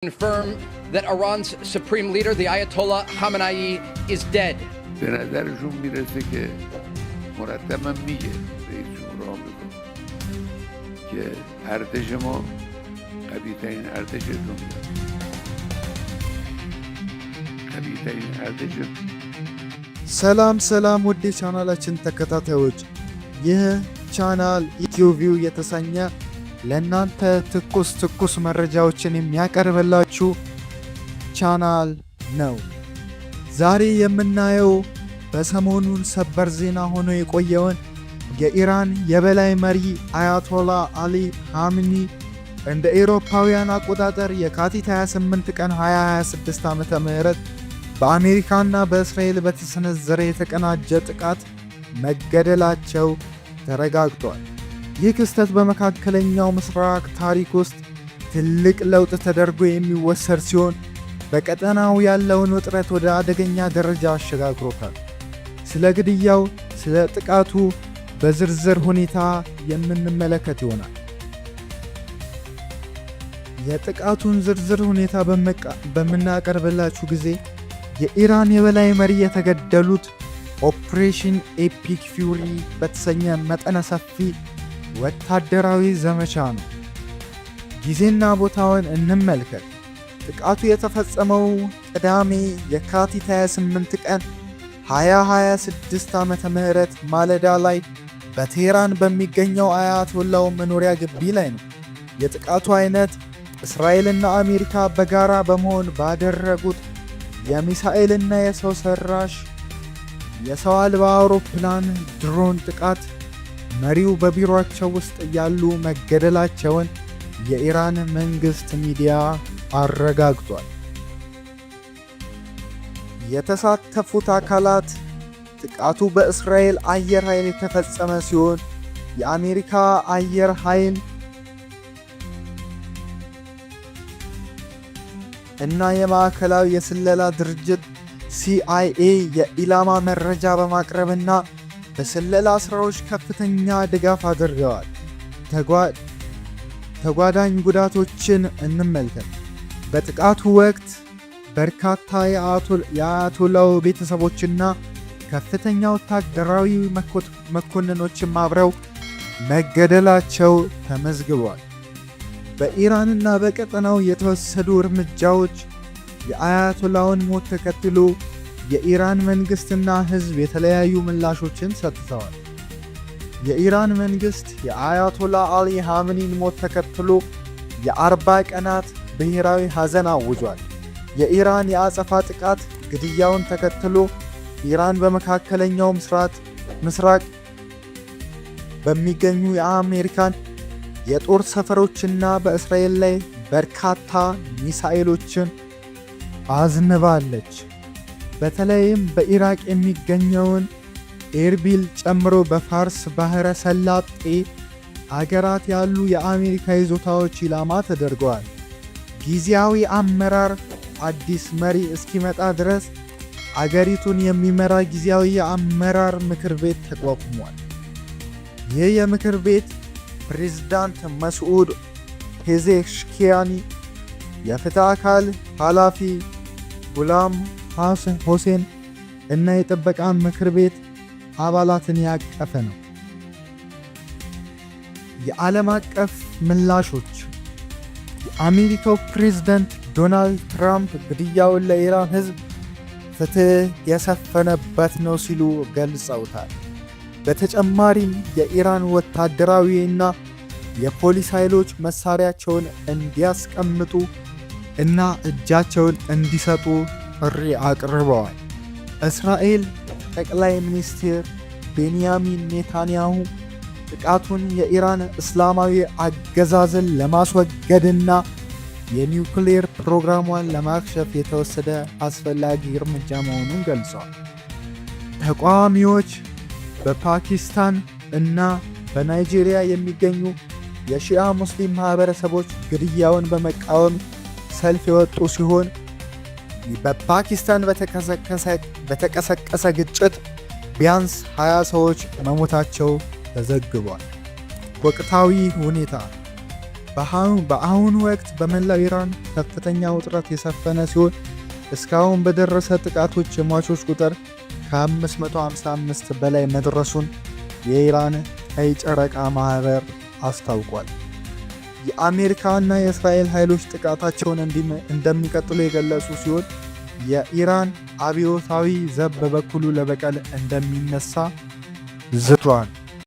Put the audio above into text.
confirm that Iran's supreme leader, the Ayatollah Khamenei, is dead. به نظرشون میرسه که مرتبا میگه رئیس جمهور آمریکا که ارتش ما قوی‌ترین ارتش دنیا، قوی‌ترین ارتش. ሰላም ውድ ቻናላችን ተከታታዮች፣ ይህ ቻናል ኢትዮቪው የተሰኘ ለእናንተ ትኩስ መረጃዎችን የሚያቀርብላችሁ ቻናል ነው። ዛሬ የምናየው በሰሞኑን ሰበር ዜና ሆኖ የቆየውን የኢራን የበላይ መሪ አያቶላ አሊ ኻሜኒ እንደ አውሮፓውያን አቆጣጠር የካቲት 28 ቀን 2026 ዓመተ ምህረት በአሜሪካና በእስራኤል በተሰነዘረ የተቀናጀ ጥቃት መገደላቸው ተረጋግጧል። ይህ ክስተት በመካከለኛው ምስራቅ ታሪክ ውስጥ ትልቅ ለውጥ ተደርጎ የሚወሰድ ሲሆን በቀጠናው ያለውን ውጥረት ወደ አደገኛ ደረጃ አሸጋግሮታል። ስለ ግድያው፣ ስለ ጥቃቱ በዝርዝር ሁኔታ የምንመለከት ይሆናል። የጥቃቱን ዝርዝር ሁኔታ በምናቀርብላችሁ ጊዜ የኢራን የበላይ መሪ የተገደሉት ኦፕሬሽን ኤፒክ ፊውሪ በተሰኘ መጠነ ሰፊ ወታደራዊ ዘመቻ ነው። ጊዜና ቦታውን እንመልከት። ጥቃቱ የተፈጸመው ቅዳሜ የካቲት 28 ቀን 2026 ዓመተ ምህረት ማለዳ ላይ በቴህራን በሚገኘው አያቶላው መኖሪያ ግቢ ላይ ነው። የጥቃቱ አይነት እስራኤልና አሜሪካ በጋራ በመሆን ባደረጉት የሚሳኤልና የሰው ሰራሽ የሰው አልባ አውሮፕላን ድሮን ጥቃት መሪው በቢሮአቸው ውስጥ ያሉ መገደላቸውን የኢራን መንግስት ሚዲያ አረጋግጧል። የተሳተፉት አካላት ጥቃቱ በእስራኤል አየር ኃይል የተፈጸመ ሲሆን የአሜሪካ አየር ኃይል እና የማዕከላዊ የስለላ ድርጅት CIA የኢላማ መረጃ በማቅረብና በስለላ ስራዎች ከፍተኛ ድጋፍ አድርገዋል። ተጓዳኝ ጉዳቶችን እንመልከት። በጥቃቱ ወቅት በርካታ የአያቶላው ቤተሰቦችና ከፍተኛ ወታደራዊ መኮንኖችም አብረው መገደላቸው ተመዝግቧል። በኢራንና በቀጠናው የተወሰዱ እርምጃዎች የአያቶላውን ሞት ተከትሎ የኢራን መንግስትና ህዝብ የተለያዩ ምላሾችን ሰጥተዋል። የኢራን መንግስት የአያቶላ አሊ ኻሜኒን ሞት ተከትሎ የ40 ቀናት ብሔራዊ ሐዘን አውጇል። የኢራን የአጸፋ ጥቃት ግድያውን ተከትሎ ኢራን በመካከለኛው ምስራቅ በሚገኙ የአሜሪካን የጦር ሰፈሮችና በእስራኤል ላይ በርካታ ሚሳኤሎችን አዝንባለች። በተለይም በኢራቅ የሚገኘውን ኤርቢል ጨምሮ በፋርስ ባህረ ሰላጤ አገራት ያሉ የአሜሪካ ይዞታዎች ኢላማ ተደርገዋል። ጊዜያዊ አመራር አዲስ መሪ እስኪመጣ ድረስ አገሪቱን የሚመራ ጊዜያዊ የአመራር ምክር ቤት ተቋቁሟል። ይህ የምክር ቤት ፕሬዝዳንት መስዑድ ፔዜሽኪያኒ፣ የፍትህ አካል ኃላፊ ጉላም ሆሴን እና የጥበቃ ምክር ቤት አባላትን ያቀፈ ነው። የዓለም አቀፍ ምላሾች። የአሜሪካው ፕሬዝዳንት ዶናልድ ትራምፕ ግድያውን ለኢራን ሕዝብ ፍትህ የሰፈነበት ነው ሲሉ ገልጸውታል። በተጨማሪም የኢራን ወታደራዊና የፖሊስ ኃይሎች መሳሪያቸውን እንዲያስቀምጡ እና እጃቸውን እንዲሰጡ ጥሪ አቅርበዋል። እስራኤል ጠቅላይ ሚኒስትር ቤንያሚን ኔታንያሁ ጥቃቱን የኢራን እስላማዊ አገዛዝን ለማስወገድና የኒውክሌር ፕሮግራሟን ለማክሸፍ የተወሰደ አስፈላጊ እርምጃ መሆኑን ገልጸዋል። ተቃዋሚዎች በፓኪስታን እና በናይጄሪያ የሚገኙ የሺዓ ሙስሊም ማህበረሰቦች ግድያውን በመቃወም ሰልፍ የወጡ ሲሆን በፓኪስታን በተቀሰቀሰ ግጭት ቢያንስ 20 ሰዎች መሞታቸው ተዘግቧል። ወቅታዊ ሁኔታ በአሁኑ ወቅት በመላው ኢራን ከፍተኛ ውጥረት የሰፈነ ሲሆን እስካሁን በደረሰ ጥቃቶች የሟቾች ቁጥር ከ555 በላይ መድረሱን የኢራን ቀይ ጨረቃ ማህበር አስታውቋል። የአሜሪካና የእስራኤል ኃይሎች ጥቃታቸውን እንደሚቀጥሉ የገለጹ ሲሆን የኢራን አብዮታዊ ዘብ በበኩሉ ለበቀል እንደሚነሳ ዝቷል።